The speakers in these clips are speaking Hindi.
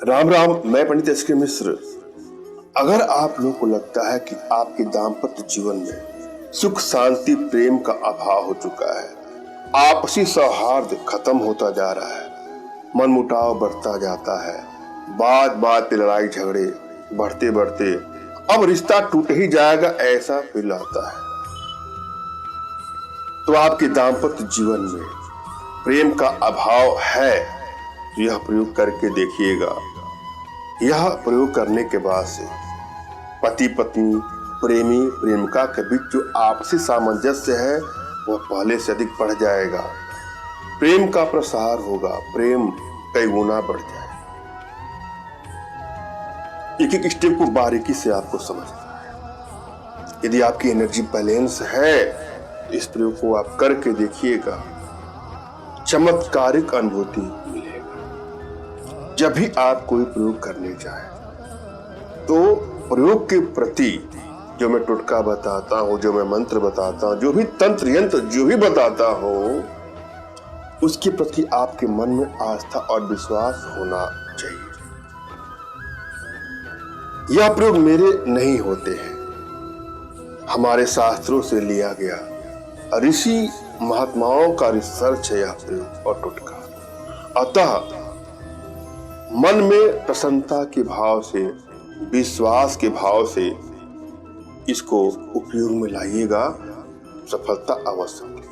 राम राम। मैं पंडित एस.के. मिश्र। अगर आप लोगों को लगता है कि आपके दाम्पत्य जीवन में सुख शांति प्रेम का अभाव हो चुका है, आपसी सौहार्द खत्म होता जा रहा है, मनमुटाव बढ़ता जाता है, बात बात पे लड़ाई झगड़े बढ़ते बढ़ते अब रिश्ता टूट ही जाएगा ऐसा फील आता है, तो आपके दाम्पत्य जीवन में प्रेम का अभाव है। तो यह प्रयोग करके देखिएगा। यह प्रयोग करने के बाद से पति पत्नी प्रेमी प्रेमिका के बीच जो आपसी सामंजस्य है वह पहले से अधिक बढ़ जाएगा, प्रेम का प्रसार होगा, प्रेम कई गुना बढ़ जाएगा। एक एक स्टेप को बारीकी से आपको समझना है। यदि आपकी एनर्जी बैलेंस है तो इस प्रयोग को आप करके देखिएगा, चमत्कारिक अनुभूति मिलेगा। जब भी आप कोई प्रयोग करने जाए तो प्रयोग के प्रति जो मैं टोटका बताता हूं, जो मैं मंत्र बताता हूं, जो भी तंत्र यंत्र जो भी बताता हूं, उसके प्रति आपके मन में आस्था और विश्वास होना चाहिए। यह प्रयोग मेरे नहीं होते हैं, हमारे शास्त्रों से लिया गया ऋषि महात्माओं का रिसर्च है यह प्रयोग और टोटका। अतः मन में प्रसन्नता के भाव से, विश्वास के भाव से इसको उपयोग में लाइएगा, सफलता अवश्य मिलेगी।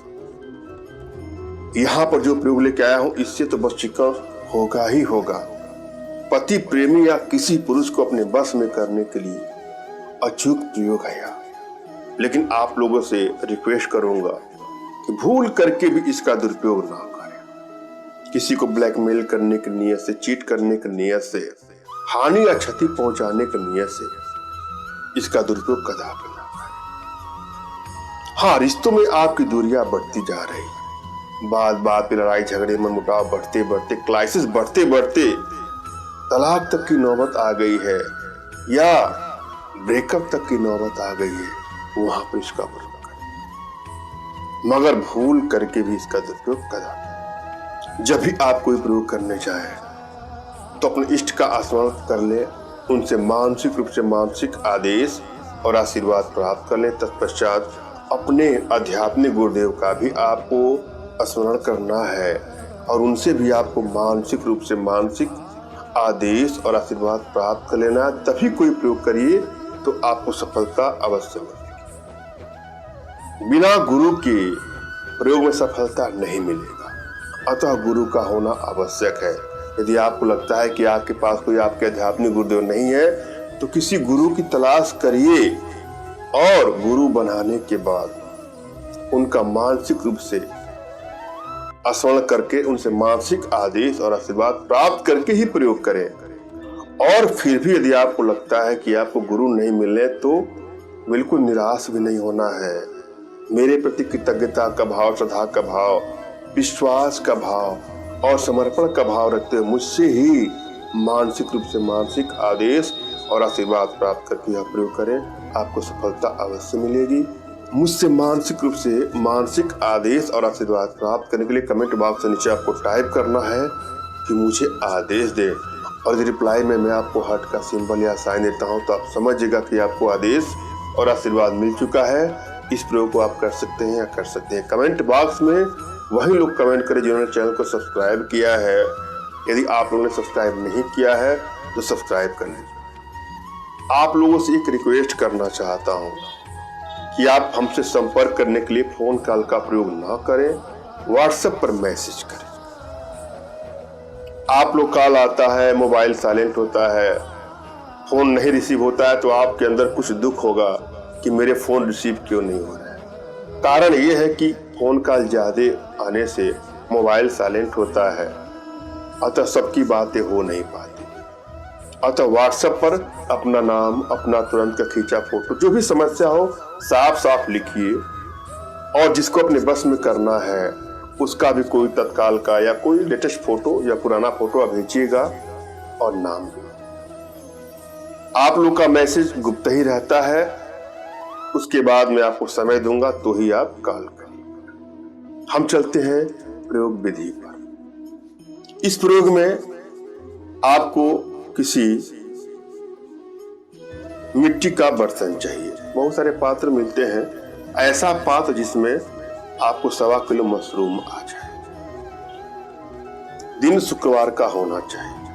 यहां पर जो प्रयोग लेके आया हूं इससे तो वशीकरण होगा ही होगा। पति प्रेमी या किसी पुरुष को अपने बस में करने के लिए अचूक प्रयोग है यह। लेकिन आप लोगों से रिक्वेस्ट करूंगा कि भूल करके भी इसका दुरुपयोग ना करें। किसी को ब्लैकमेल करने की नियत से, चीट करने की नियत से, हानि या क्षति पहुंचाने की नियत से इसका दुरुपयोग कदापि ना करें। हाँ, रिश्तों में आपकी दूरियां बढ़ती जा रही, बात बात पे लड़ाई झगड़े मनमुटाव बढ़ते बढ़ते, क्राइसिस बढ़ते बढ़ते तलाक तक की नौबत आ गई है या ब्रेकअप तक की नौबत आ गई है, वहां पर इसका प्रयोग करें। मगर भूल करके भी इसका दुरुपयोग कदापि। जब भी आप कोई प्रयोग करने जाए तो अपने इष्ट का स्मरण कर ले, उनसे मानसिक रूप से मानसिक आदेश और आशीर्वाद प्राप्त कर ले। तत्पश्चात अपने आध्यात्मिक गुरुदेव का भी आपको स्मरण करना है और उनसे भी आपको मानसिक रूप से मानसिक आदेश और आशीर्वाद प्राप्त कर लेना है। तभी कोई प्रयोग करिए तो आपको सफलता अवश्य मिलेगी। बिना गुरु के प्रयोग में सफलता नहीं मिलेगा, अतः गुरु का होना आवश्यक है। यदि आपको लगता है कि आपके पास कोई आपके आध्यात्मिक गुरुदेव नहीं है तो किसी गुरु की तलाश करिए और गुरु बनाने के बाद उनका मानसिक रूप से स्मरण करके उनसे मानसिक आदेश और आशीर्वाद प्राप्त करके ही प्रयोग करें। और फिर भी यदि आपको लगता है कि आपको गुरु नहीं मिलने तो बिल्कुल निराश भी नहीं होना है। मेरे प्रति कृतज्ञता का भाव, श्रद्धा का भाव, विश्वास का भाव और समर्पण का भाव रखते हुए मुझसे ही मानसिक रूप से मानसिक आदेश और आशीर्वाद प्राप्त करके यह प्रयोग करें, आपको सफलता अवश्य मिलेगी। मुझसे मानसिक रूप से मानसिक आदेश और आशीर्वाद प्राप्त करने के लिए कमेंट बॉक्स से नीचे आपको टाइप करना है कि मुझे आदेश दें, और यदि रिप्लाई में मैं आपको हार्ट का सिंबल या साइन देता हूं तो आप समझिएगा कि आपको आदेश और आशीर्वाद मिल चुका है। इस प्रयोग को आप कर सकते हैं या कर सकते हैं। कमेंट बॉक्स में वही लोग कमेंट करें जिन्होंने चैनल को सब्सक्राइब किया है। यदि आप लोगों ने सब्सक्राइब नहीं किया है तो सब्सक्राइब कर लीजिए। आप लोगों से एक रिक्वेस्ट करना चाहता हूं कि आप हमसे संपर्क करने के लिए फोन कॉल का प्रयोग ना करें, व्हाट्सएप पर मैसेज करें। आप लोग कॉल आता है, मोबाइल साइलेंट होता है, फोन नहीं रिसीव होता है तो आपके अंदर कुछ दुख होगा कि मेरे फोन रिसीव क्यों नहीं हो रहा है। कारण ये है कि फोन कॉल ज्यादा आने से मोबाइल साइलेंट होता है, अतः सबकी बातें हो नहीं पाती। अतः व्हाट्सएप पर अपना नाम, अपना तुरंत का खींचा फोटो, जो भी समस्या हो साफ साफ लिखिए, और जिसको अपने बस में करना है उसका भी कोई तत्काल का या कोई लेटेस्ट फोटो या पुराना फोटो भेजिएगा और नाम भी। आप लोग का मैसेज गुप्त ही रहता है, उसके बाद मैं आपको समय दूंगा तो ही आप कॉल करें। हम चलते हैं प्रयोग विधि पर। इस प्रयोग में आपको किसी मिट्टी का बर्तन चाहिए। बहुत सारे पात्र मिलते हैं, ऐसा पात्र जिसमें आपको 1.25 किलो मशरूम आ जाए। दिन शुक्रवार का होना चाहिए।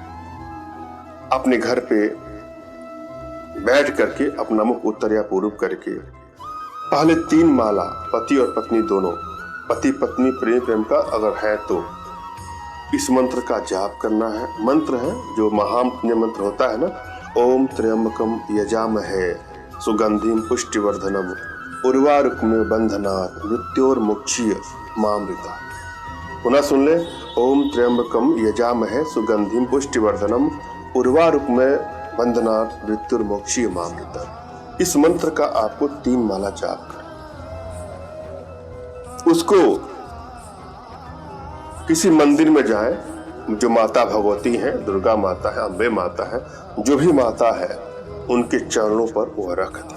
अपने घर पे बैठ करके अपना मुख उत्तर या पूर्व करके पहले 3 माला पति और पत्नी दोनों, पति पत्नी प्रेम का अगर है तो इस मंत्र का जाप करना है। मंत्र है जो महामृत्युंजय मंत्र होता है ना, ओम त्र्यंबकम यजामहे सुगंधिम पुष्टिवर्धनम उर्वारुकमेव बंधनात् मृत्योर्मुक्षीय मामृता। पुनः सुन ले, ओम त्र्यंबकम यजामहे सुगंधिम पुष्टिवर्धनम उर्वारुकमेव बंधनात् मृत्योर्मुक्षीय मामृता। इस मंत्र का आपको 3 माला जाप कर उसको किसी मंदिर में जाएं, जो माता भगवती है, दुर्गा माता है, अम्बे माता है, जो भी माता है उनके चरणों पर वह रख दे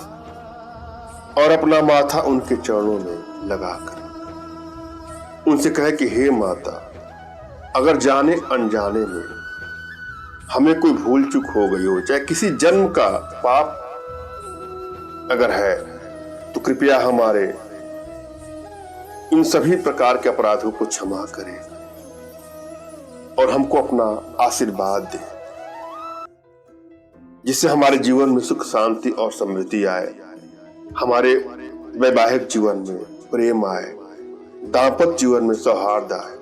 और अपना माथा उनके चरणों में लगाकर उनसे कहे कि हे माता, अगर जाने अनजाने में हमें कोई भूल चूक हो गई हो, चाहे किसी जन्म का पाप अगर है, तो कृपया हमारे इन सभी प्रकार के अपराधों को क्षमा करें और हमको अपना आशीर्वाद दे, जिससे हमारे जीवन में सुख शांति और समृद्धि आए, हमारे वैवाहिक जीवन में प्रेम आए, दाम्पत्य जीवन में सौहार्द आए।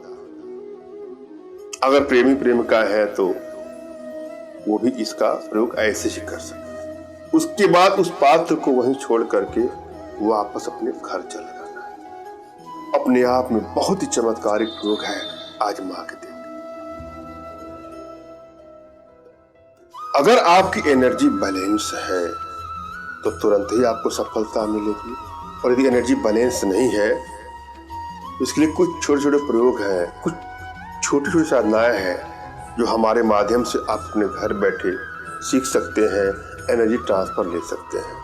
अगर प्रेमी प्रेमिका है तो वो भी इसका प्रयोग ऐसे ही कर सकते। उसके बाद उस पात्र को वहीं छोड़ करके वापस अपने घर चले जाना है। अपने आप में बहुत ही चमत्कारिक प्रयोग है, आजमा के देखें। अगर आपकी एनर्जी बैलेंस है तो तुरंत ही आपको सफलता मिलेगी, और यदि एनर्जी बैलेंस नहीं है तो इसके लिए कुछ छोटे छोटे प्रयोग हैं, कुछ छोटी छोटी साधनाएं हैं जो हमारे माध्यम से आप अपने घर बैठे सीख सकते हैं, एनर्जी ट्रांसफर ले सकते हैं।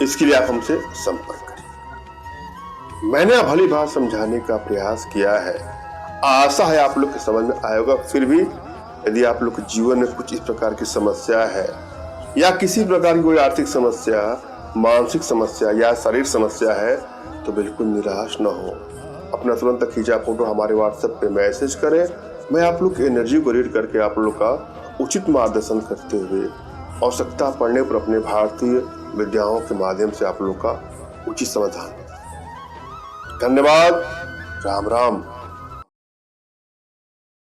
इसके लिए आप हमसे संपर्क करिए। मैंने भली बात समझाने का प्रयास किया है, आशा है आप लोग के समझ में आएगा। फिर भी यदि आप लोग के जीवन में कुछ इस प्रकार की समस्या है या किसी प्रकार की कोई आर्थिक समस्या, मानसिक समस्या या शारीरिक समस्या है तो बिल्कुल निराश न हो। अपना तुरंत खींचा फोटो हमारे व्हाट्सएप पे मैसेज करें। मैं आप लोग की एनर्जी को रीड करके आप लोग का उचित मार्गदर्शन करते हुए आवश्यकता पड़ने पर अपने भारतीय विद्याओं के माध्यम से आप लोग का उचित समाधान। धन्यवाद। राम राम।